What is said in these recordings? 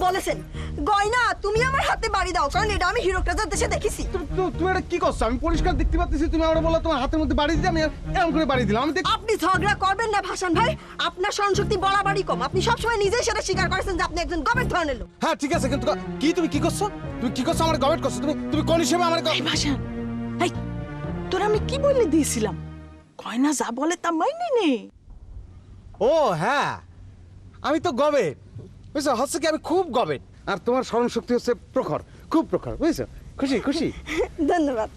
বলেছেন গয়না তুমি আমার হাতে বাড়ি দাও, কারণ এটা আমি হিরক রাজার দেশে দেখেছি। তুমি এটা কি করছো? আমি পরিষ্কার দেখতে পাচ্ছি তুমি আমরা বললা তোমার হাতের মধ্যে বাড়ি দিতে, আমি এরকম করে বাড়ি দিলাম। আপনি ঝগড়া করবেন না ভাসান ভাই, আপনার স্মরণশক্তি বরাবরই কম। আপনি সবসময় নিজেই সেটা স্বীকার করেছেন যে আপনি একজন গবেট ধরনের লোক। হ্যাঁ ঠিক আছে, কিন্তু তুমি কি করছো? তুমি কি করছো? আমার গবেট করছো তুমি কোন হিসেবে আমার ভাসান এই তোর আমি কি বলে দিয়েছিলাম, গয়না যা বলে তা মাইনে নে। ও হ্যাঁ, আমি তো গবেট, বুঝছো? হচ্ছে কি আমি খুব গবেট, আর তোমার স্মরণ শক্তি হচ্ছে প্রখর, খুব প্রখর, বুঝছো? খুশি খুশি। ধন্যবাদ।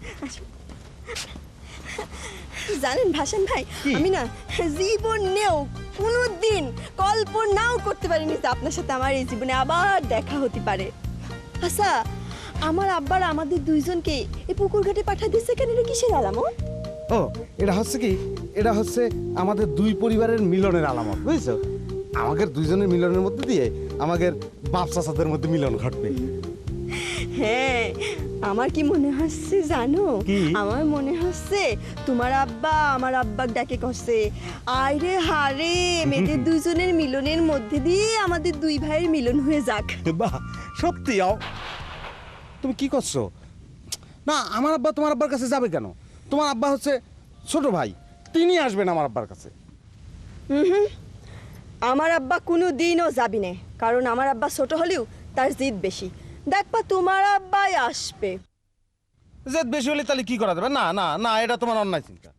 জানেন ভাসান ভাই, আমি না জীবনেও কোনোদিন কল্পনাও করতে পারিনি যে আপনার সাথে আমার এই জীবনে আবার দেখা হতে পারে। আচ্ছা, আমার আব্বার আমাদের দুইজনকে এই পুকুর ঘাটে পাঠা দিচ্ছে কেন? এটা কিসের আলামত? ও এটা হচ্ছে কি, এটা হচ্ছে আমাদের দুই পরিবারের মিলনের আলামত, বুঝছো? আমাদের দুইজনের মিলনের মধ্যে দিয়ে আমাদের বাপ চাচাদের মধ্যে মিলন ঘটবে। হ্যাঁ, আমার কি মনে হচ্ছে জানো? আমার মনে হচ্ছে তোমার আব্বা আমার আব্বাক ডাকে কষে, আইরে হারে মেয়েদের দুইজনের মিলনের মধ্যে দিয়ে আমাদের দুই ভাইয়ের মিলন হয়ে যাক। বাহ, সত্যি? তুমি কি করছো? না, আমার আব্বা তোমার আব্বার কাছে যাবে কেন? তোমার আব্বা হচ্ছে ছোট ভাই, তিনি আসবেন আমার আব্বার কাছে। আমার আব্বা কোনো দিনও যাবি না, কারণ আমার আব্বা ছোট হলেও তার জিদ বেশি। দেখবা তোমার আব্বাই আসবে। জেদ বেশি হলে তাহলে কি করা যাবে? না না না, এটা তোমার অন্যায় চিন্তা।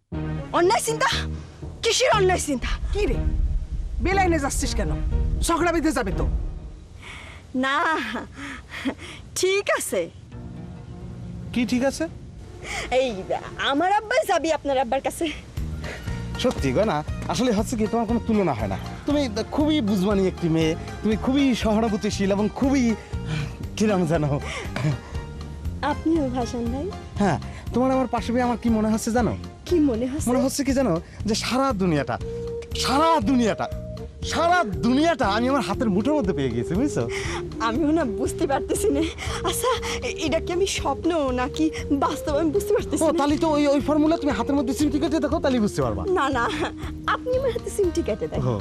অন্যায় চিন্তা? কিসের অন্যায় চিন্তা? কি রে বেলাইনে যাচ্ছিস কেন? ঝগড়া বেঁধে যাবে তো। না ঠিক আছে। কি ঠিক আছে? এই আমার আব্বাই যাবি আপনার আব্বার কাছে। সত্যি গো, না আসলে হচ্ছে কি, তোমার কোনো তুলনা হয় না। তুমি খুবই বুঝবানি একটি মেয়ে, তুমি খুবই সহানুভূতিশীল এবং খুবই কিরম জানো। আপনিও ভাসান ভাই। হ্যাঁ, তোমার আমার পাশে পেয়ে আমার কি মনে হচ্ছে জানো? কি মনে হচ্ছে? মনে হচ্ছে কি জানো, যে সারা দুনিয়াটা আমি আমার হাতের মুঠোর মধ্যে পেয়ে গেছি, বুঝছো? আমিও না বুঝতে পারতেছি না। আচ্ছা, এটা কি আমি স্বপ্ন নাকি বাস্তব আমি বুঝতে পারতেছি ও না। তাহলে তো ওই ফর্মুলা তুমি হাতের মধ্যে সিমটি কেটে দেখো, তাহলে বুঝতে পারবা। না না, আপনি আমার হাতে সিমটি কেটে দেন। ও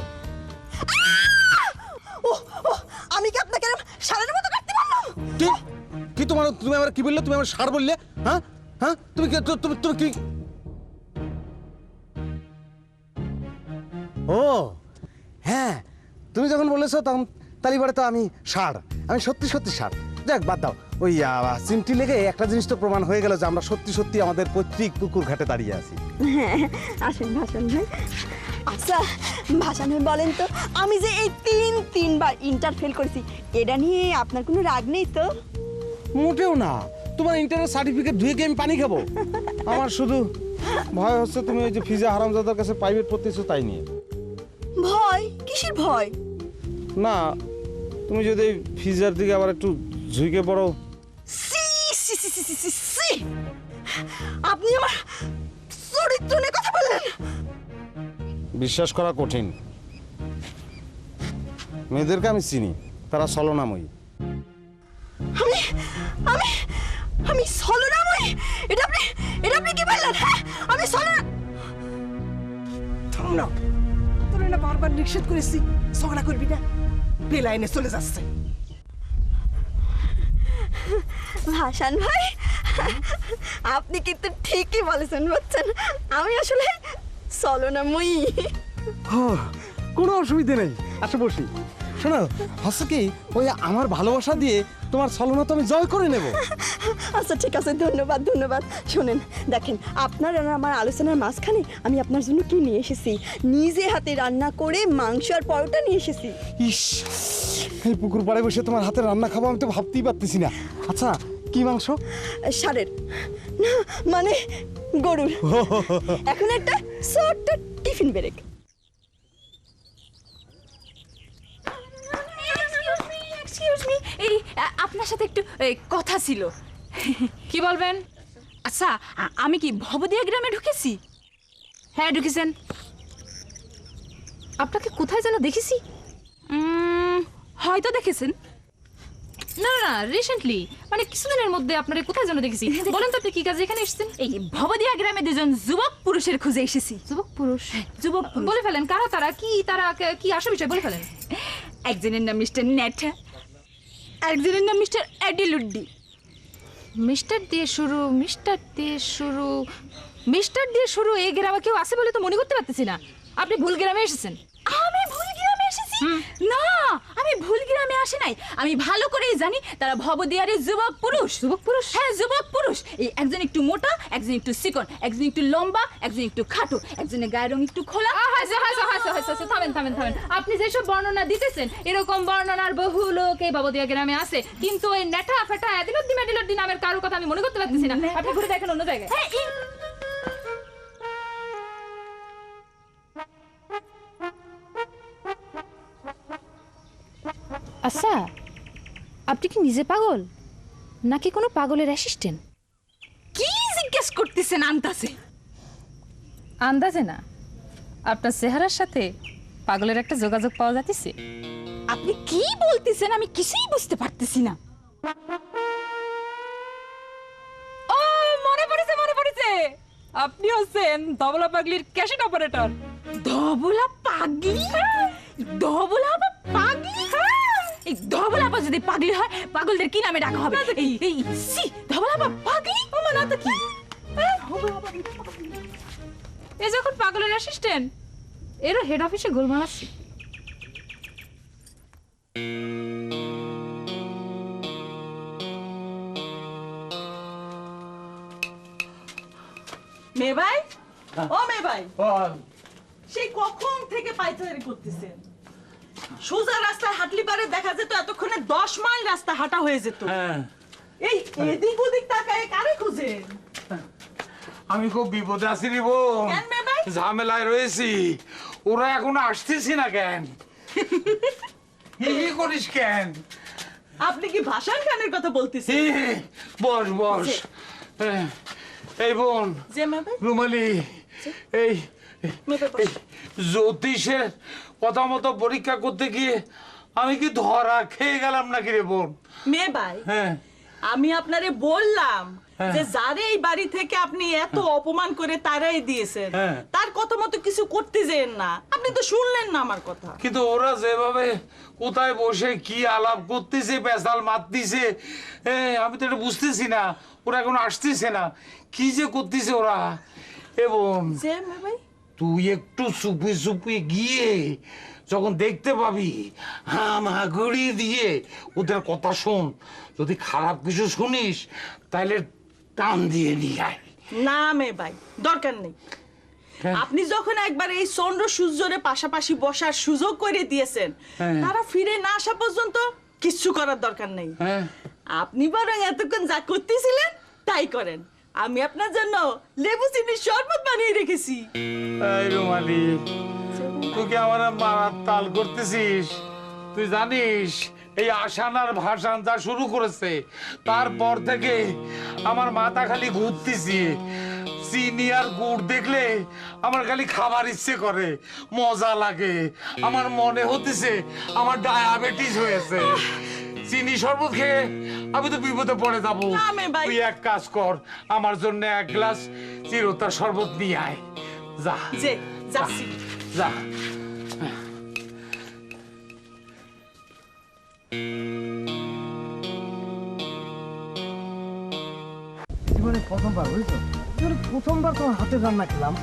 আমি কি আপনাকে সারের মতো কাটতে পারলাম? কি কি তুমি আমার কি বললে? তুমি আমার সার বললে? হ্যাঁ হ্যাঁ, তুমি কি তুমি কি? ও হ্যাঁ, তুমি যখন বলেছো তখন তাহলে পরে তো আমি সত্যি সার। যাক বাদ দাও, ওই চিমটি লেগে একটা জিনিস তো প্রমাণ হয়ে গেল যে আমরা সত্যি আমাদের পৈতৃক পুকুর ঘাটে দাঁড়িয়ে আছি। হ্যাঁ, আসেন ভাসান ভাই। আচ্ছা ভাসান ভাই, বলেন তো আমি যে এই তিনবার ইন্টার ফেল করেছি, এটা নিয়ে আপনার কোনো রাগ নেই তো? মোটেও না, তোমার ইন্টারের সার্টিফিকেট ধুয়ে কি আমি পানি খাবো? আমার শুধু ভয় হচ্ছে তুমি ওই যে ফিজা হারামজাদার কাছে প্রাইভেট পড়তেছো তাই নিয়ে। ভয়? কিসের ভয়? না, তুমি যদি ফিজার দিকে আবার একটু ঝুঁকে পড়ো। আপনি আমার চরিত্র নিয়ে কথা বললেন? বিশ্বাস করা কঠিন, মেয়েদেরকে আমি চিনি, তারা ছলনাময়ী। আমি আমি আমি ছলনাময়ী? এটা আপনি কি বললেন? হ্যাঁ, আমি ছলনা? থাম না, তোর না বারবার নিষেধ করেছি ঝগড়া করবি না। বেলাইনে চলে যাচ্ছে। ভাসান ভাই, আপনি কিন্তু ঠিকই বলেছেন, বুঝছেন? আমি আসলে ছলনাময়ী। কোনো অসুবিধে নেই, আসো বসি। শোনো, হচ্ছে কি, ওই আমার ভালোবাসা দিয়ে তোমার ছলনা তো আমি জয় করে নেব। আচ্ছা ঠিক আছে, ধন্যবাদ। শোনেন, দেখেন আপনার আর আমার আলোচনার মাঝখানে আমি আপনার জন্য কি নিয়ে এসেছি। নিজে হাতে রান্না করে মাংস আর পরোটা নিয়ে এসেছি। ইস, এই পুকুর পাড়ে বসে তোমার হাতে রান্না খাবো আমি তো ভাবতেই পারতেছি না। আচ্ছা, কি মাংস? ষাঁড়ের না, মানে গরুর। এখন একটা ছোট্ট টিফিন ব্রেক। এই আপনার সাথে একটু কথা ছিল। কি বলবেন? আচ্ছা, আমি কি ভবদিয়া গ্রামে ঢুকেছি? হ্যাঁ ঢুকেছেন। আপনাকে কোথায় যেন দেখেছি। হয়তো দেখেছেন। না রিসেন্টলি, মানে কিছুদিনের মধ্যে আপনারা কোথায় যেন দেখেছি। বলেন তো আপনি কি কাজে এখানে এসেছেন? এই ভবদিয়া গ্রামে দুজন যুবক পুরুষের খুঁজে এসেছি। যুবক পুরুষ? বলে ফেলেন কারা তারা, কি আসল বিষয় বলে ফেলেন। একজনের নাম মিস্টার নেট। একজনের নাম মিস্টার অ্যাডিলুড্ডি। মিস্টার দিয়ে শুরু, মিস্টার দিয়ে শুরু, মিস্টার দিয়ে শুরু, এই গ্রামে কেউ আছে বলে তো মনে করতে পারতেছি না। আপনি ভুল গ্রামে এসেছেন। আমি ভুল গ্রামে এসেছি? না, আমি ভুল গ্রামে আসি নাই। আমি ভালো করেই জানি তারা ভবদিয়ারের যুবক পুরুষ। যুবক পুরুষ? হ্যাঁ, যুবক পুরুষ। এই একজন একটু মোটা, একজন একটু চিকন, একজন একটু লম্বা, একজন একটু খাটো, একজনের গায়ের রং একটু খোলা। থামেন থামেন থামেন, আপনি যেসব বর্ণনা দিতেছেন এরকম বর্ণনার বহু লোক এই বাবদিয়া গ্রামে আছে, কিন্তু ওই নেটা ফেটা এদিলদ্দি নামের কারোর কথা আমি মনে করতে পারতেছি না। আপনি ঘুরে দেখেন অন্য জায়গায়। হ্যাঁ, আচ্ছা, আপনি কি নিজে পাগল নাকি কোনো পাগলের অ্যাসিস্ট্যান্ট? কি জিজ্ঞেস করতেছেন আন্তাসে? আন্দাজে না, আপনার চেহারার সাথে পাগলের একটা যোগাযোগ পাওয়া যাচ্ছে। আপনি কি বলতেছেন আমি কিছুই বুঝতে পারতেছি না। ও, মনে পড়েছে মনে পড়েছে, আপনি হচ্ছেন ধবলা পাগলির ক্যাসেট অপারেটর। ধবলা পাগলি? ধবলা আবার পাগলি? এই ধবলা আবার যদি পাগলি হয় পাগলদের কি নামে ডাকা হবে? এই সি ধবলা আবার পাগলি? ও মানে তো কি? এ যখন পাগলের অ্যাসিস্ট্যান্ট, এরও হেড অফিসে গোলমাল আছে। মেয়ে ভাই, ও মেয়ে ভাই, সেই কখন থেকে পায়চারি করতেছেন? সোজা রাস্তায় হাঁটলি পারে দেখা যেত এতক্ষণে 10 মাইল রাস্তা হাঁটা হয়ে যেত। এই এদিক ওদিক তাকায় কারে খুঁজেন? আমি খুব বিপদে আছি রে বোন। কেন মেয়ে ভাই? ঝামেলায় রয়েছি। ওরা এখনো আসতেছি না কেন? কি করিস কেন? আপনি কি ভাষণ খানের কথা বলতেছেন? বস বস। এই বোন যে মেয়ে ভাই, রুমালি, এই মেয়ে ভাই বস। জ্যোতিষের কথা মতো পরীক্ষা করতে গিয়ে আমি কি ধরা খেয়ে গেলাম নাকি রে বোন? মেয়ে ভাই, হ্যাঁ, আমি আপনারে বললাম হ্যাঁ। যে যারে এই বাড়ি থেকে আপনি এত অপমান করে তারাই দিয়েছেন, হ্যাঁ। তার কথা মতো কিছু করতে যেন না। আপনি তো শুনলেন না আমার কথা। কিন্তু ওরা যেভাবে কোথায় বসে কি আলাপ করতেছে, পেশাল মারতেছে, আমি তো এটা বুঝতেছি না। ওরা এখন আসতেছে না, কি যে করতেছে ওরা। এবং যে মেয়ে ভাই, তুই একটু চুপি চুপি গিয়ে যখন দেখতে পাবি হামাগুড়ি দিয়ে ওদের কথা শোন। যদি খারাপ কিছু শুনিস তাহলে টান দিয়ে নিয়ে আয়। না মেয়ে ভাই, দরকার নেই। কেন? আপনি যখন একবার এই চন্দ্র সূর্যরে পাশাপাশি বসার সুযোগ করে দিয়েছেন, হ্যাঁ। তারা ফিরে না আসা পর্যন্ত কিচ্ছু করার দরকার নেই। হ্যাঁ, আপনি বরং এতক্ষণ যা করতেছিলেন তাই করেন। আমি আপনার জন্য লেবু চিনির শরবত বানিয়ে রেখেছি। এই রুমালি, তুই কি আমার মারার তাল করতেছিস? তুই জানিস এই আসানার ভাসান যা শুরু করেছে তারপর থেকে আমার মাথা খালি ঘুরতেছি। চিনি আর গুড় দেখলে আমার খালি খাবার ইচ্ছে করে, মজা লাগে। আমার মনে হতেছে আমার ডায়াবেটিস হয়েছে। চিনি শরবত খেয়ে আমি তো বিপদে পড়ে যাবো। না মে ভাই। তুই এক কাজ কর, আমার জন্য এক গ্লাস চিরতার শরবত নিয়ে আয়। যা যে যাচ্ছি। যা। জীবনে প্রথমবার বুঝছো, জীবনে প্রথমবার তোমার হাতে রান্না খেলাম।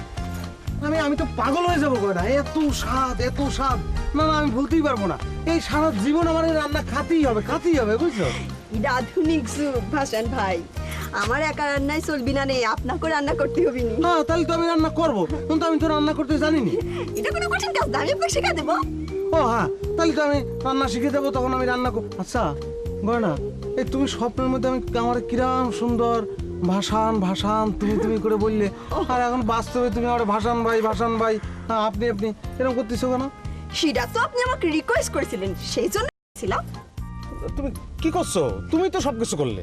আমি তো পাগল হয়ে যাবো না, এত স্বাদ এত স্বাদ। না না, আমি বলতেই পারবো না। এই সারা জীবন আমার এই রান্না খাতেই হবে বুঝছো। এটা আধুনিক যুগ ভাসান ভাই, আমার একা রান্নায় চলবি না, নেই আপনাকে রান্না করতে হবে নি। হ্যাঁ, তাহলে তো আমি রান্না করবো, কিন্তু আমি তো রান্না করতে জানিনি। এটা কোনো কঠিন কাজ না, আমি আপনাকে শেখা দেবো। ও হ্যাঁ, তাহলে তো আমি রান্না শিখে দেবো, তখন আমি রান্না আচ্ছা গয়না, এই তুমি স্বপ্নের মধ্যে আমি আমার কিরাম সুন্দর ভাসান তুমি করে বললে, আর এখন বাস্তবে তুমি আমার ভাসান ভাই, হ্যাঁ আপনি এরকম করতেছো কেন? সেটা তো আপনি আমাকে রিকোয়েস্ট করেছিলেন, সেই জন্য ছিলাম। তুমি কি করছো? তুমি তো সবকিছু করলে।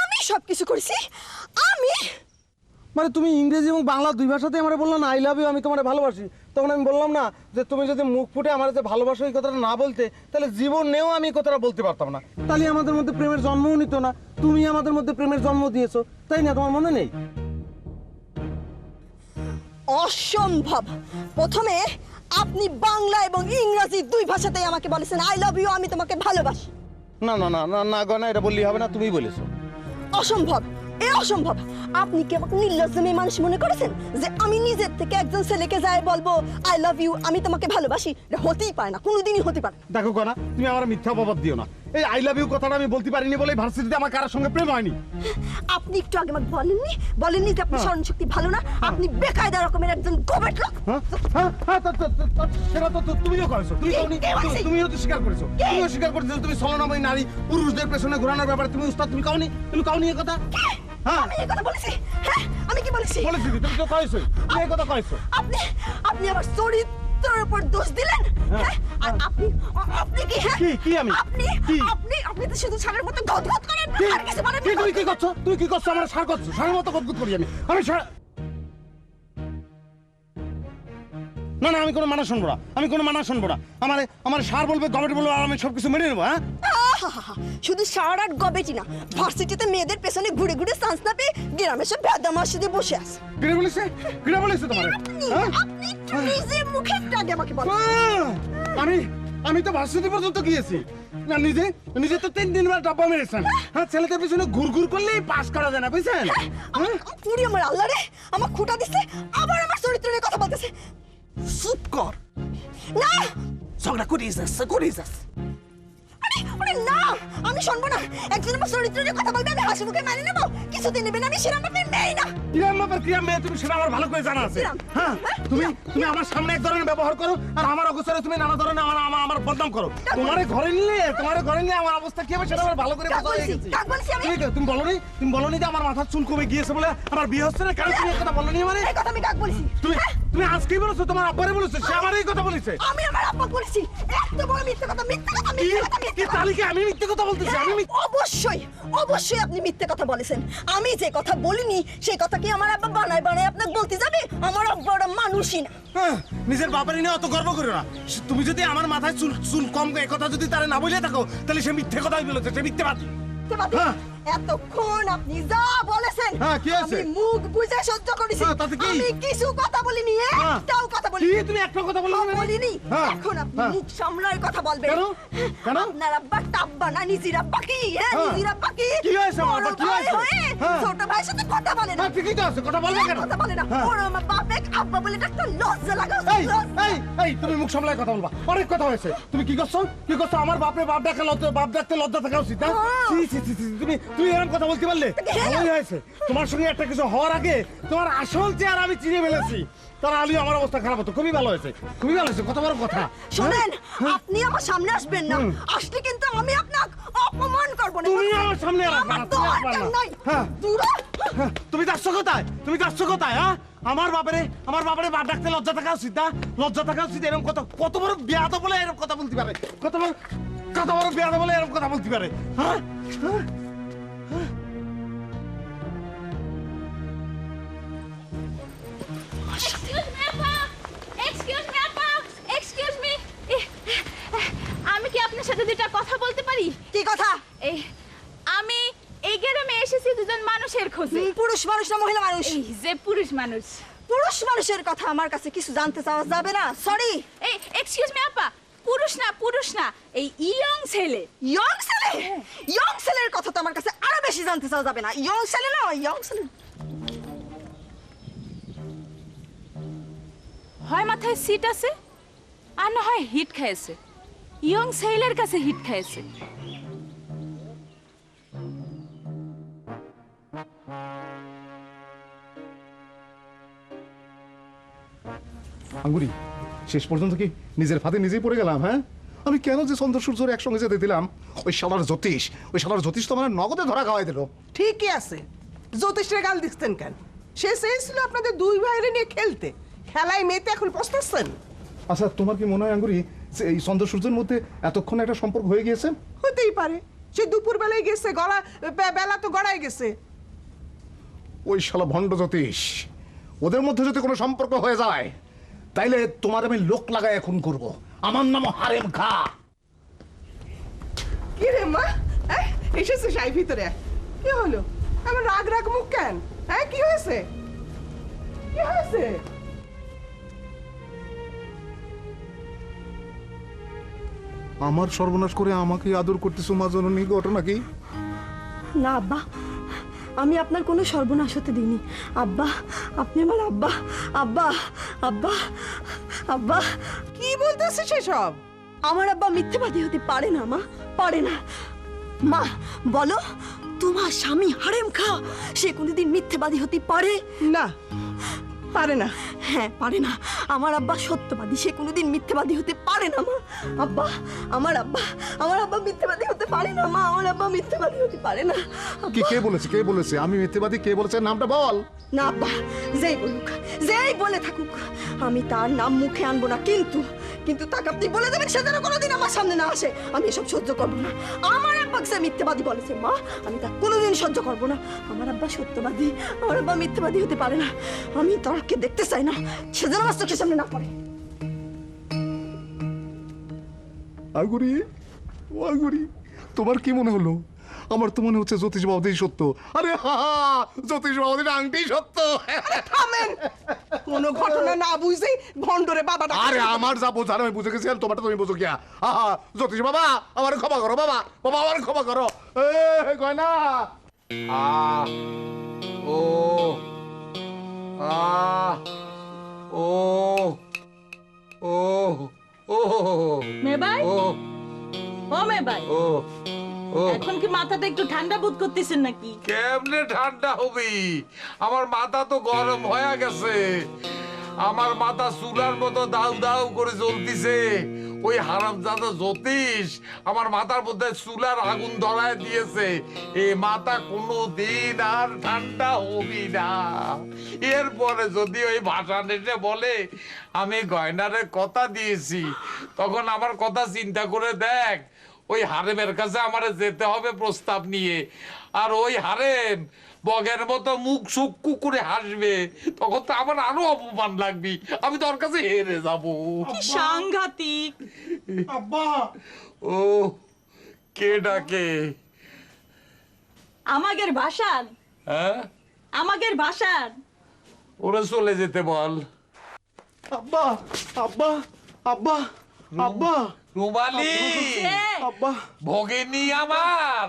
আমি সবকিছু করেছি? আমি মানে তুমি ইংরেজি এবং বাংলা দুই ভাষাতে আমার বললাম না আই লাভ ইউ, আমি তোমার ভালোবাসি। তখন আমি বললাম না যে তুমি যদি মুখ ফুটে আমার যে ভালোবাসো এই কথাটা না বলতে, তাহলে জীবনেও আমি এই কথাটা বলতে পারতাম না। তাহলে আমাদের মধ্যে প্রেমের জন্মও নিত না। তুমি আমাদের মধ্যে প্রেমের জন্ম দিয়েছো, তাই না? তোমার মনে নেই? অসম্ভব। প্রথমে আপনি বাংলা এবং ইংরেজি দুই ভাষাতেই আমাকে বলেছেন আই লাভ ইউ, আমি তোমাকে ভালোবাসি। না না না না না গয়না, এটা বললেই হবে না, তুমিই বলেছো। অসম্ভব, এ অসম্ভব। আপনি কি আমাকে নির্লজ্জ মেয়ে মানুষ মনে করেছেন যে আমি নিজের থেকে একজন ছেলেকে যাই বলবো আই লাভ ইউ, আমি তোমাকে ভালোবাসি? এটা হতেই পারে না, কোনোদিনই হতে পারে না। দেখো গয়না, তুমি আমার মিথ্যা অপবাদ দিও না। এই আই লাভ ইউ কথাটা আমি বলতে পারিনি বলে ভার্সিটিতে আমার কারোর সঙ্গে প্রেম হয়নি। আপনি একটু আগে আমাকে বলেননি যে আপনার স্মরণ শক্তি ভালো না, আপনি বেকায়দা রকমের একজন গোবেট লোক। হ্যাঁ হ্যাঁ হ্যাঁ, সেটা তো তুমিও করেছো, তুমিও তো স্বীকার করেছো, তুমিও স্বীকার করেছো তুমি ছলনাময়ী নারী, পুরুষদের পেছনে ঘোরানোর ব্যাপারে তুমি উস্তাদ। তুমি কাউনি এ কথা? হ্যাঁ আমি এই কথা বলেছি? হ্যাঁ আমি কি বলেছি? বলেছি, তুমি তো কয়েছো, তুমি এই কথা কয়েছো। আপনি আমার চরিত্রের উপর দোষ দিলেন। হ্যাঁ আর আপনি কি? হ্যাঁ কি আমি? আপনি তো শুধু ছাড়ের মতো গদগদ করেন, আর কিছু বলেন না। তুমি কি করছো? তুমি কি করছো? আমার সার করছো, সারের মতো গদগদ করি আমি। না না, আমি কোনো মানা শুনবো না, আমি কোনো মানা শুনবো না। আমার সার বলবে, গভট বলবে, আর আমি সবকিছু মেনে নেবো। হ্যাঁ আহাহাহা, শুধু সার আর গবেটি না, ভার্সিটিতে মেয়েদের পেছনে ঘুরে ঘুরে চান্স না পেয়ে গ্রামে সব বেদামাসিতে বসে আছে। কিরে বলেছে তোমার? আপনি একটু নিজে মুখে আগে আমাকে বলেন। আমি তো ভার্সিটি পর্যন্ত গিয়েছি না, নিজে তো 3 দিন ডাব্বা মেরেছেন। হ্যাঁ, ছেলেদের পিছনে ঘুরঘুর করলেই পাস করা যায় না, বুঝছেন? পুরি আমার আল্লাহ রে, আমার খুঁটা দিছে, আবার আমার চরিত্র নিয়ে কথা বলতেছে। চুপ কর। না ঝগড়া করিস আরে না, আমি শুনবো না। একজন আমার চরিত্র নিয়ে কথা বলবে, আমি হাসি মুখে মেনে নেবো? কিছুদিন নেবেন, আমি সেরকম আপনি মেয়ে না। কিরাম মেয়ে তুমি, সেটা আমার ভালো করে জানা আছে। হ্যাঁ, তুমি আমার সামনে এক ধরনের ব্যবহার করো, আর আমার অগোচরে তুমি নানা ধরনের আমার বদনাম করো। তোমার ঘরে নিলে আমার অবস্থা কি হবে সেটা আমার ভালো করে বোঝা হয়ে গেছে। তুমি বলনি যে আমার মাথার চুল কমে গিয়েছে বলে আমার বিয়ে হচ্ছে না? কেন তুমি এই কথা বলনি? মানে এই কথা আমি কাক বলেছি? তুমি আজকেই বলেছো, তোমার আব্বারে বলেছো, সে আমার এই কথা বলেছে। আমি আমার আব্বা বলেছি। এত বড় মিথ্যে কথা। কি তালিকা? আমি মিথ্যে কথা বলতেছি? অবশ্যই আপনি মিথ্যে কথা বলেছেন। আমি যে কথা বলিনি সেই কথা কি আমার আব্বা বানায় আপনাকে বলতে যাবে? আমার আব্বা ওরা মানুষই না। নিজের বাপের নিয়ে অত গর্ব করো না। তুমি যদি আমার মাথায় চুল কম এই কথা যদি তারা না বলে থাকো, তাহলে সে মিথ্যে কথাই বলেছে, সে মিথ্যেবাদী। এতক্ষণ আপনি যা বলেছেন আমি মুখ বুঝে সহ্য করেছি। আমি কিছু কথা বলিনি, একটাও কথা বলিনি। তুমি একটা কথা বলিনি। এখন আপনি মুখ সামলায় কথা বলবেন। কেন? আপনার আব্বা টাব্বা না, নিজের আব্বা কি? হ্যাঁ, নিজের আব্বা কি? কি হয়েছে আমার আব্বা? কি হয়েছে? ছোট ভাইয়ের সাথে কথা বলে না। ঠিকই তো আছে, কথা বলবে কেন? কথা বলে না। ওর আমার বাপে আব্বা বলে ডাকতে লজ্জা লাগে। এই তুমি মুখ সামলায় কথা বলবা। অনেক কথা হয়েছে। তুমি কি করছো? আমার বাপ ডাকতে লজ্জা থাকা উচিত না? তুমি এরকম কথা বলতে পারলে? ভালোই হয়েছে। তোমার সঙ্গে একটা কিছু হওয়ার আগে তোমার আসল চেহারা আমি চিনে ফেলেছি। তার আলী আমার অবস্থা খারাপ হতো। খুবই ভালো হয়েছে, কত বড় কথা। শোনেন, আপনি আমার সামনে আসবেন না। আসলে কিন্তু আমি আপনাকে অপমান করব না। তুমি আমার সামনে আসবে না, তুমি আসবে না। হ্যাঁ, তুমি যাচ্ছ কোথায়? হ্যাঁ, আমার বাপরে বাপ ডাকতে লজ্জা থাকা উচিত না? লজ্জা থাকা উচিত। এরকম কত বড় বেয়াদব বলে এরকম কথা বলতে পারে? কত বড় বেয়াদব বলে এরকম কথা বলতে পারে? হ্যাঁ, আমি কি আপনার সাথে দুইটা কথা বলতে পারি? কি কথা? আমি এই গ্রামে এসেছি দুজন মানুষের খোঁজে। পুরুষ মানুষ না মহিলা মানুষ? এই যে পুরুষ মানুষ। পুরুষ মানুষের কথা আমার কাছে কিছু জানতে চাওয়া যাবে না। সরি। এই এক্সকিউজ মি আপা, পুরুষ না এই ইয়ং ছেলে। ইয়ং ছেলের কথা তো আমার কাছে আরো বেশি জানতে চাওয়া যাবে না। ইয়ং ছেলে হয় মাথায় সিট আছে আর না হয় হিট খাইছে। ইয়ং ছেলের কাছে হিট খাইছে। আঙ্গুরি, শেষ পর্যন্ত কি নিজের ফাঁদে নিজেই পড়ে গেলাম? হ্যাঁ, আমি কেন যে চন্দ্র সূর্যর একসঙ্গে যেতে দিলাম? ওই শালার জ্যোতিষ তো মানে নগদে ধরা খাওয়াই দিল। ঠিকই আছে, জ্যোতিষের গাল দিচ্ছেন কেন? সে চেয়েছিল আপনাদের দুই ভাইরে নিয়ে খেলতে, খেলায় মেয়েতে এখন পস্তাচ্ছেন। আচ্ছা, তোমার কি মনে হয় আঙ্গুরি যে এই চন্দ্র সূর্যের মধ্যে এতক্ষণ একটা সম্পর্ক হয়ে গিয়েছে? হতেই পারে, সে দুপুর বেলায় গেছে, বেলা তো গড়ায় গেছে। ওই শালা ভণ্ড জ্যোতিষ, ওদের মধ্যে যদি কোনো সম্পর্ক হয়ে যায় তাইলে তোমার আমি লোক লাগায় এখন করব। আমার নাম হারেম খা। কি রে মা, এসেছে সাই ভিতরে? কি হলো? আমার রাগ মুখ কেন? হ্যাঁ, কি হয়েছে? আমার সর্বনাশ করে আমাকে আদর করতেছো মা জননী, ঘটনা কি? না আব্বা, আমি আপনার কোনো সর্বনাশ হতে দিইনি। আব্বা, আপনি আমার আব্বা। আব্বা, আব্বা, আব্বা। কি বলতেছে সেসব? আমার আব্বা মিথ্যেবাদী হতে পারে না মা, পারে না। মা বলো, তোমার স্বামী হারেম খা, সে কোনোদিন মিথ্যেবাদী হতে পারে? না, পারে না। হ্যাঁ পারে না। আমার আব্বা সত্যবাদী, সে কোনোদিন মিথ্যেবাদী হতে পারে না মা। আব্বা, আমার আব্বা মিথ্যেবাদী হতে পারে না মা, আমার আব্বা মিথ্যেবাদী হতে পারে না। কি কে বলেছে, কে বলেছে আমি মিথ্যেবাদী? কে বলেছে, নামটা বল। না আব্বা, যেই বলুক, যেই বলে থাকুক, আমি তার নাম মুখে আনবো না। কিন্তু তাকে আপনি বলে দেবেন সে যেন কোনোদিন আমার সামনে না আসে। আমি এসব সহ্য করবো না। আমার আব্বা সে মিথ্যেবাদী বলেছে মা, আমি তা কোনোদিন সহ্য করবো না। আমার আব্বা সত্যবাদী, আমার আব্বা মিথ্যেবাদী হতে পারে না। আমি তাকে দেখতে চাই না, সে যেন আমার চোখের সামনে না পড়ে। আগুরি, ও আগুরি, তোমার কি মনে হলো? আমার তো মনে হচ্ছে জ্যোতিষ বাবুই সত্য। আরে হা, জ্যোতিষ বাবুদের আংটি সত্য। থামেন, কোনো ঘটনা না বুঝে ভণ্ডরে বাবাটা। আরে আমার যা বোঝার আমি বুঝে গেছি, আর তোমারটা তুমি বুঝো কিয়া? আহা, জ্যোতিষ বাবা আমার ক্ষমা করো, বাবা বাবা আমার ক্ষমা করো। এ গয়না, আ ও আ ও ও ও মেবাই, ও ও মেবাই, ও ও এখন কি মাথাটা একটু ঠান্ডা বোধ করতেছেন নাকি? কেমনে ঠান্ডা হবি? আমার মাথা তো গরম হয়ে গেছে। আমার মাথা চুলার মতো দাউ দাউ করে জ্বলতিছে। ওই হারামজাদা জ্যোতিষ আমার মাথার মধ্যে চুলার আগুন ধরায় দিয়েছে। এই মাথা কোনো দিন আর ঠান্ডা হবি না। এরপরে যদি ওই ভাষা এসে বলে আমি গয়নারে কথা দিয়েছি, তখন আমার কথা চিন্তা করে দেখ। ওই হারেমের কাছে আমারে যেতে হবে প্রস্তাব নিয়ে, আর ওই হারেম বগের মতো মুখ সুক্কু করে হাসবে, তখন তো আমার আরো অপমান লাগবি। আমি তোর কাছে হেরে যাব। কি সাংঘাতিক! আব্বা, ও কে ডাকে? আমাদের ভাষার, হ্যাঁ, আমাদের ভাষার। ওরা চলে যেতে বল। আব্বা, আব্বা, আব্বা, আব্বা, রুমালি, আব্বা। ভগিনী আমার,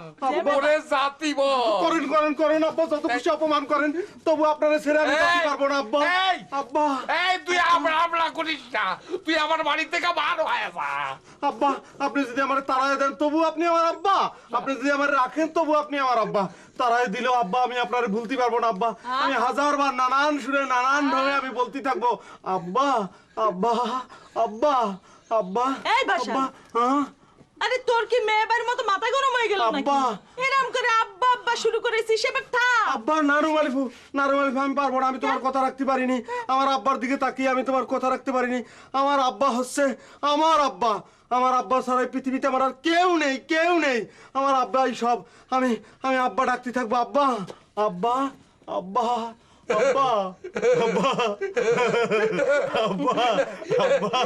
ওরে জাতি বল। করেন করেন করেন আব্বা, যত খুশি অপমান করেন, তবু আপনারা ছেড়ে আমি যেতে এই, পারবো না আব্বা। এই, আব্বা, এই তুই আমলা করিস না, তুই আমার বাড়ি থেকে বার হয়ে যা। আব্বা, আপনি যদি আমার তাড়ায় দেন তবু আপনি আমার আব্বা, আপনি যদি আমার রাখেন তবু আপনি আমার আব্বা। তাড়ায় দিলেও আব্বা আমি আপনার ভুলতে পারবো না আব্বা। আমি হাজারবার নানান সুরে নানান ঢঙে আমি বলতে থাকবো আব্বা, আব্বা, আব্বা, আব্বা। এই বাসা। আব্বা, হ্যাঁ আরে তোর কি মেয়েবার মতো মাথা গরম হয়ে গেল নাকি? আব্বা। এরম করে আব্বা আব্বা শুরু করেছিস, এবার থাম। আব্বা, নারুমালিফু, নারুমালিফু, আমি পারবো না, আমি তোমার কথা রাখতে পারিনি। আমার আব্বার দিকে তাকিয়ে আমি তোমার কথা রাখতে পারিনি। আমার আব্বা হচ্ছে আমার আব্বা। আমার আব্বা ছাড়া এই পৃথিবীতে আমার আর কেউ নেই, কেউ নেই। আমার আব্বাই সব। আমি আমি আব্বা ডাকতে থাকবো, আব্বা, আব্বা, আব্বা, আব্বা, আব্বা, আব্বা, আব্বা,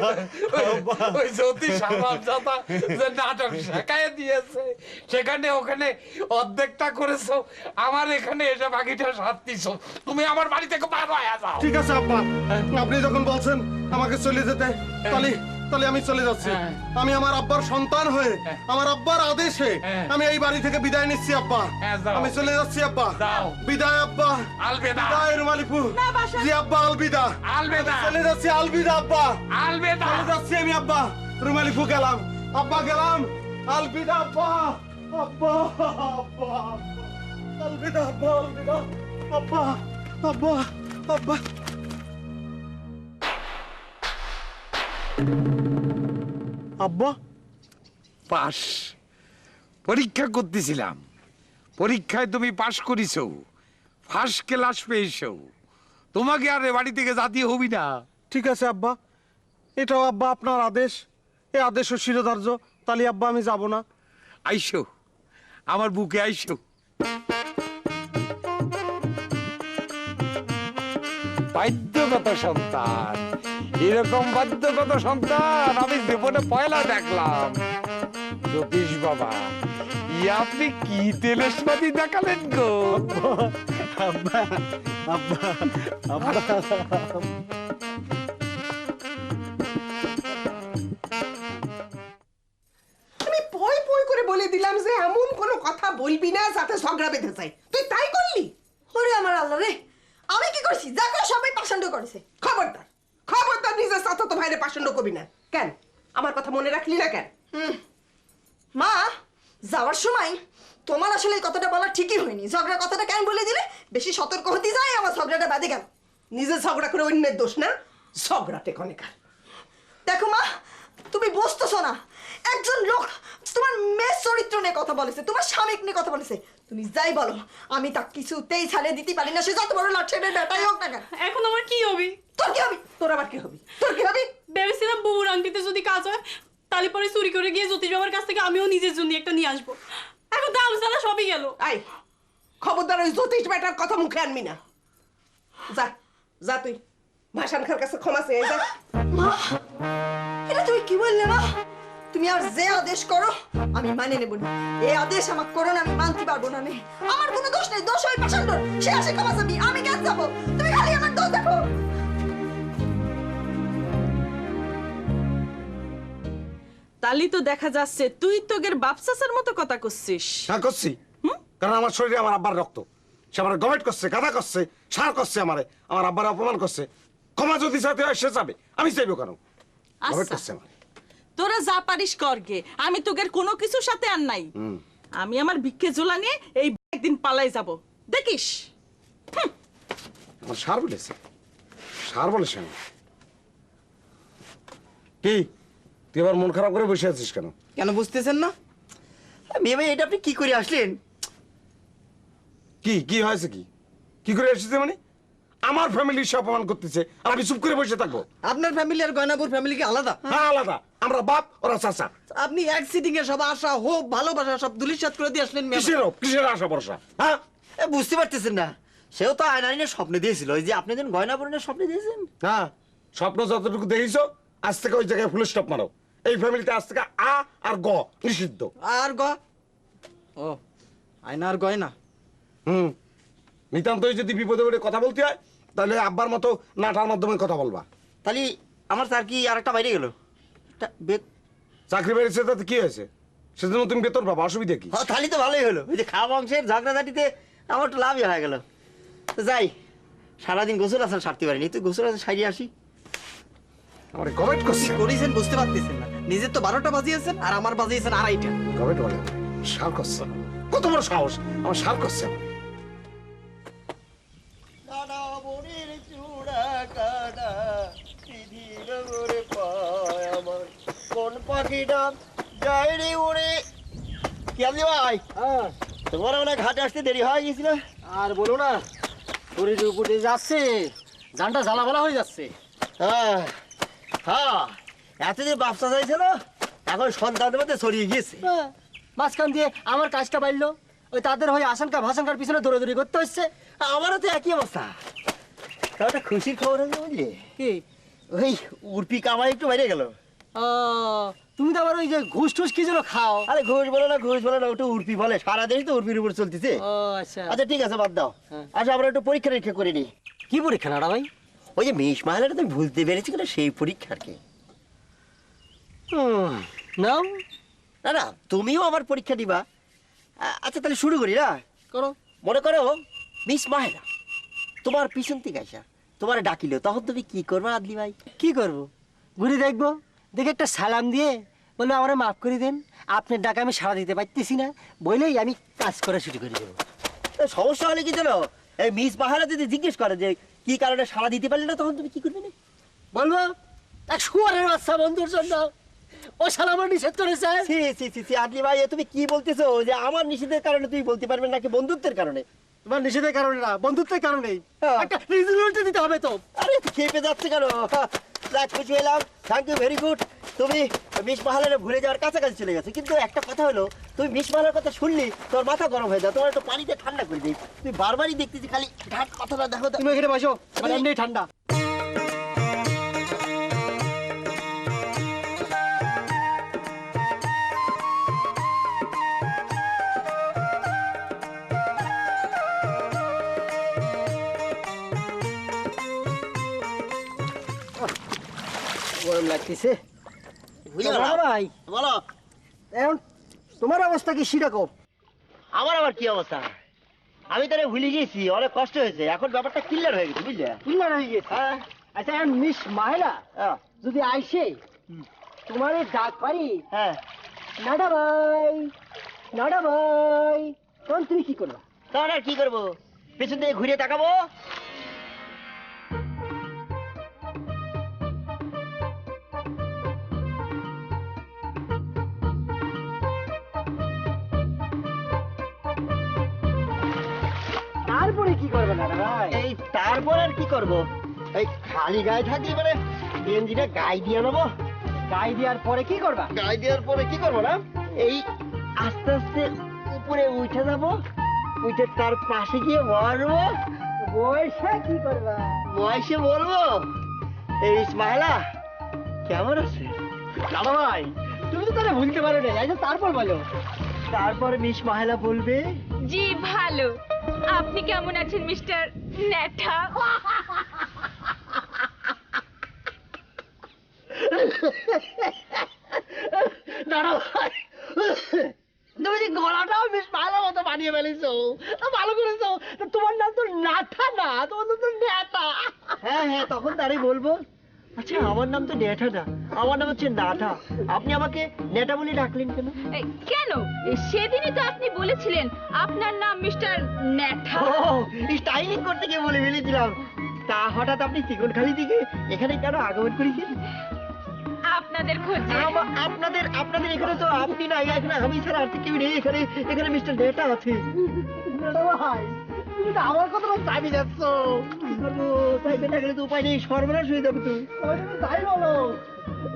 আব্বা। ওই জ্যোতিষ হারামজাদা যে নাটক শেখায় দিয়েছে, সেখানে ওখানে অর্ধেকটা করেছো, আমার এখানে এসে বাকিটা সারতিছো। তুমি আমার বাড়ি থেকে বার হয়ে যাও। ঠিক আছে আব্বা, আপনি যখন বলছেন আমাকে চলে যেতে, তাহলে তাহলে আমি চলে যাচ্ছি। আমি আমার আব্বার সন্তান হয়ে, আমার আব্বার আদেশে আমি এই বাড়ি থেকে বিদায় নিচ্ছি আব্বা। যাও। আমি চলে যাচ্ছি আব্বা। যাও। বিদায় আব্বা। আলবিদা। বিদায় রুমালিপু। না, বাসা। জি আব্বা, আলবিদা। আলবিদা। চলে যাচ্ছি, আলবিদা আব্বা। আলবিদা। চলে যাচ্ছি আমি আব্বা। রুমালিপু গেলাম, আব্বা গেলাম। আলবিদা আব্বা, আব্বা, আব্বা, আলবিদা আব্বা, আলবিদা আব্বা, আব্বা, আব্বা। আব্বা, পাস পরীক্ষা করতেছিলাম, পরীক্ষায় তুমি পাশ করিছো, ফার্স্ট ক্লাস পেয়েছো। তোমাকে আর এ বাড়ি থেকে জাতীয় হবি না। ঠিক আছে আব্বা, এটাও আব্বা আপনার আদেশ, এই আদেশও শিরোধার্য। তাহলে আব্বা আমি যাব না। আইসো, আমার বুকে আইসো। বাধ্যগত সন্তান, এরকম বাধ্যগত সন্তান আমি জীবনে পয়লা দেখলাম। জ্যোতিষ বাবা, আপনি কি তেলেসমাতি দেখালেন গো? আব্বা, আব্বা, আব্বা, বলে দিলাম যে এমন কোনো কথা বলবি না যাতে ঝগড়া বেঁধে যায়, তুই তাই করলি। ওরে আমার আল্লাহ রে, আমি কি করছি? যা করে সবাই পাষাণ্ড করেছে। খবরদার খবরদার নিজের চাচাতো ভাইরে পাষণ্ড করবি না। কেন আমার কথা মনে রাখলি না কেন? মা, যাওয়ার সময় তোমার আসলে এই কথাটা বলা ঠিকই হয়নি। ঝগড়ার কথাটা কেন বলে দিলে? বেশি সতর্ক হতে যায়, আমার ঝগড়াটা বাদে গেল। নিজের ঝগড়া করে অন্যের দোষ না, ঝগড়াটে কনেকার। দেখো মা, তুমি বুঝতেছো না, একজন লোক তোমার মেয়ের চরিত্র নিয়ে কথা বলেছে, তোমার স্বামীকে নিয়ে কথা বলেছে। তুমি যাই বলো, আমি তা কিছুতেই ছাড়ে দিতে পারি না, সে যত বড় লাটছেড়ে বেটাই হোক না কেন। এখন আমার কি হবে? তোর কি হবি? তোর আবার কি হবি? তোর কি হবি? ভেবেছিলাম বউর আংটিতে যদি কাজ হয় তাহলে পরে চুরি করে গিয়ে জ্যোতিষ বাবার কাছ থেকে আমিও নিজের জন্য একটা নিয়ে আসবো। এখন দাম সালা সবই গেল। আই খবরদার ওই জ্যোতিষ বেটার কথা মুখে আনবি না। যা যা তুই ভাসান খার কাছে ক্ষমা চেয়ে যা। মা, এটা তুমি কি বললে মা? তুমি আর যে আদেশ করো আমি মানে নেব না। এই আদেশ আমাকে করো না, আমি মানতে পারবো না। আমার কোনো দোষ নেই, দোষ ওই পাষাণ্ড। সে আসে ক্ষমা চাবি, আমি কেন যাবো? তুমি খালি আমার দোষ দেখো। তালি তো দেখা যাচ্ছে তুই তোগের বাপ চাচার মতো কথা করছিস। হ্যাঁ করছি, কারণ আমার শরীরে আমার আব্বার রক্ত। সে আমার গভর্নমেন্ট করছে, গাধা করছে, সার করছে, আমার আব্বার অপমান করছে। ক্ষমা যদি চাইতে হয় সে চাবে, আমি চাইবো কেন? গভর্নমেন্ট করছে আমার। তোরা যা পারিস করগে, আমি তোগের কোনো কিছুর সাথে আর নাই। আমি আমার ভিক্ষে ঝোলা নিয়ে এই একদিন পালাই যাব, দেখিস। আমার সার বলেছে, সার বলেছে আমি। কি তুই আবার মন খারাপ করে বসে আছিস কেন? কেন বুঝতেছেন না? মেয়ে ভাই, এটা আপনি কি করে আসলেন? কি কি হয়েছে? কি করে এসেছে মানে? আমার ফ্যামিলি সে অপমান করতেছে আর আমি চুপ করে বসে থাকবো? আপনার ফ্যামিলি আর গয়নাপুর ফ্যামিলি কি আলাদা? হ্যাঁ আলাদা, আমরা বাপ ওরা চাচা। আপনি এক সিটিং এ সব আশা হোপ ভালোবাসা সব ধুলিসাৎ করে দিয়ে আসলেন মেয়ে ভাই। কিসের আশা ভরসা? হ্যাঁ বুঝতে পারতেছেন না? সেও তো আয়নারিনের স্বপ্ন দিয়েছিল, ওই যে আপনি যেন গয়নাপুরের স্বপ্ন দিয়েছেন। হ্যাঁ, স্বপ্ন যতটুকু দেখিছো আজ থেকে ওই জায়গায় ফুল স্টপ মারো। এই ফ্যামিলিতে আজ থেকে আ আর গ নিষিদ্ধ। আর ও আয়না আর গয়না। নিতান্তই যদি বিপদে পড়ে কথা বলতে হয় তাহলে আব্বার মতো নাটার মাধ্যমে কথা বলবা। তাহলে আমার স্যার কি আর একটা বাইরে গেল? চাকরি বেড়েছে তাতে কি হয়েছে? সেজন্য তুমি বেতন পাবা, অসুবিধা কি? তাহলে তো ভালোই হলো, ওই যে খাওয়া অংশের ঝগড়াঝাটিতে আমার একটু লাভই হয়ে গেল। তো যাই, সারাদিন গোসল আসার সারতে পারিনি, তুই গোসল আসার সারিয়ে আসি। আমার কমেন্ট করছে করেছেন বুঝতে পারতেছেন না? নিজের তো 12টা বাজিয়েছেন আর আমার বাজিয়েছেন 2:30টা। কমেন্ট বলে সার করছে, কত বড় সাহস আমার সার করছে। কোন পাখিটা যাই রে উড়ে। কি আপনি ভাই? তোমার মানে ঘাটে আসতে দেরি হয়ে গেছিল। আর বলো না, শরীর উপরে যাচ্ছে, জানটা জ্বালাভালা হয়ে যাচ্ছে। হ্যাঁ হ্যাঁ, এতদিন ব্যবসা চাইছিল, এখন সন্তানের মধ্যে ছড়িয়ে গিয়েছে। মাঝখান দিয়ে আমার কাজটা বাড়লো, ওই তাদের হয়ে আশঙ্কা ভাষণকার পিছনে দৌড়াদৌড়ি করতে হচ্ছে। আমারও তো একই অবস্থা। তাও একটা খুশির খবর হয়েছে বুঝলি? কি? ওই উর্পি কামাই একটু বাইরে গেল। তুমি তো আবার ওই যে ঘুষ টুস কি যেন খাও। আরে ঘুষ বলে না, ওটা উর্পি বলে। সারা দেশ তো উর্পির উপর চলতেছে। ও আচ্ছা, আচ্ছা ঠিক আছে, বাদ দাও। আচ্ছা আমরা একটু পরীক্ষা নিরীক্ষা করে নিই। কি পরীক্ষা নাড়া ভাই? ওই যে মেষ মাহিলাটা তুমি ভুলতে পেরেছি কিনা সেই পরীক্ষা আর কি। নাও না না, তুমিও আমার পরীক্ষা দিবা। আচ্ছা তাহলে শুরু করি না? করো। মনে করো মেষ মাহিলা তোমার পিছন থেকে আসা তোমার ডাকিল, তখন তুমি কি করবা আদলি ভাই? কি করবো? ঘুরে দেখবো, দেখে একটা সালাম দিয়ে বলবো আমার মাফ করে দেন, আপনার ডাকে আমি সাড়া দিতে পারতেছি না, বলেই আমি কাজ করা শুরু করে দেবো। সমস্যা হলে কি জানো, এই মিস মাহারা যদি জিজ্ঞেস করে যে কি কারণে সাড়া দিতে পারলে না, তখন তুমি কি করবে? বলবো এক শুয়ারের বাচ্চা বন্ধুর জন্য ও শালা আমার নিষেধ করেছে। আদলি ভাই, তুমি কি বলতেছো যে আমার নিষেধের কারণে তুমি বলতে পারবে নাকি বন্ধুত্বের কারণে? তোমার নিষেধের কারণে না, বন্ধুত্বের কারণেই। একটা রিজনেবল দিতে হবে তো। আরে খেপে যাচ্ছে কেন? যাক, খুশি হলাম, থ্যাংক ইউ, ভেরি গুড। তুমি মিস মাহালের ভুলে যাওয়ার কাছাকাছি চলে গেছো। কিন্তু একটা কথা হলো, তুমি মিস মাহালের কথা শুনলি তোমার মাথা গরম হয়ে যায়, তোমার একটু পানিতে ঠান্ডা করে দিই। তুমি বারবারই দেখতেছি খালি কথাটা দেখো। তুমি এখানে বসো, মানে এমনি ঠান্ডা। গরম লাগতেছে বুঝে গেলাম। ভাই। বলো। এখন তোমার অবস্থা কি সেরকম? আমার আবার কি অবস্থা? আমি তাহলে ভুলে গেছি, অনেক কষ্ট হয়েছে, এখন ব্যাপারটা ক্লিয়ার হয়ে গেছে, বুঝলে? ক্লিয়ার হয়ে গেছে। হ্যাঁ। আচ্ছা এখন মিস মাহেলা হ্যাঁ। যদি আইসে তোমার ডাক পারি, হ্যাঁ, নাডা ভাই, নাডা ভাই, তখন তুমি কি করবা? তাহলে আর কি করবো? পেছন থেকে ঘুরে তাকাবো। তারপরে কি করবে নাডা ভাই? এই তারপর আর কি করব? এই খালি গায়ে থাকি মানে গেঞ্জিটা গায়ে দিয়ে নেবো। গায়ে দেওয়ার পরে কি করবা? গায়ে দেওয়ার পরে কি করবো না, এই আস্তে আস্তে উপরে উঠে যাবো, উঠে তার পাশে গিয়ে বসবো, বয়সে কি করবা? বয়সে বলবো, এই ইসমাইলা কেমন আছে? নাডা ভাই, তুমি তো তাহলে ভুলতে পারো না। আচ্ছা তারপর বলো। তারপর মিস মাহেলা বলবে, জি ভালো। আপনি কেমন আছেন মিস্টার ন্যাঠা? দাঁড়াও ভাই, তুমি যে গলাটাও বেশ ভালো মতো বানিয়ে ফেলেছো, ভালো করেছো। তা তোমার নাম তো নাথা না, তোমার নাম তো নেতা। হ্যাঁ হ্যাঁ, তখন তারই বলবো, আচ্ছা আমার নাম তো নেটা না, আমার নাম হচ্ছে নাথা, আপনি আমাকে নেটা বলে ডাকলেন কেন? কেন? সেদিনই তো আপনি বলেছিলেন আপনার নাম মিস্টার ন্যাঠা। ও, স্টাইলিং করতে গিয়ে বলে ফেলেছিলাম। তা হঠাৎ আপনি চিকনখালি দিকে এখানে কেন আগমন করেছেন? আপনাদের খোঁজে। আপনাদের আপনাদের এখানে তো আপনি না, এখানে আমি ছাড়া আর তো কেউ নেই, এখানে এখানে মিস্টার নেটা আছে। নাডা ভাই, তুমি তো আমার কথা চাবি যাচ্ছ। কি করবো? তাই বেটা গেলে তো উপায় নেই, সর্বনাশ হয়ে যাবে তো। তুমি তাই বলো।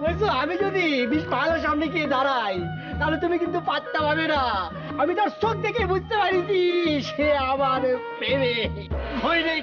বলছো আমি যদি বিশ পাহাড়ের সামনে গিয়ে দাঁড়াই তাহলে তুমি কিন্তু পাত্তা পাবে না। আমি তার চোখ দেখে বুঝতে পারিছি সে আমার প্রেমে। হয় নাই।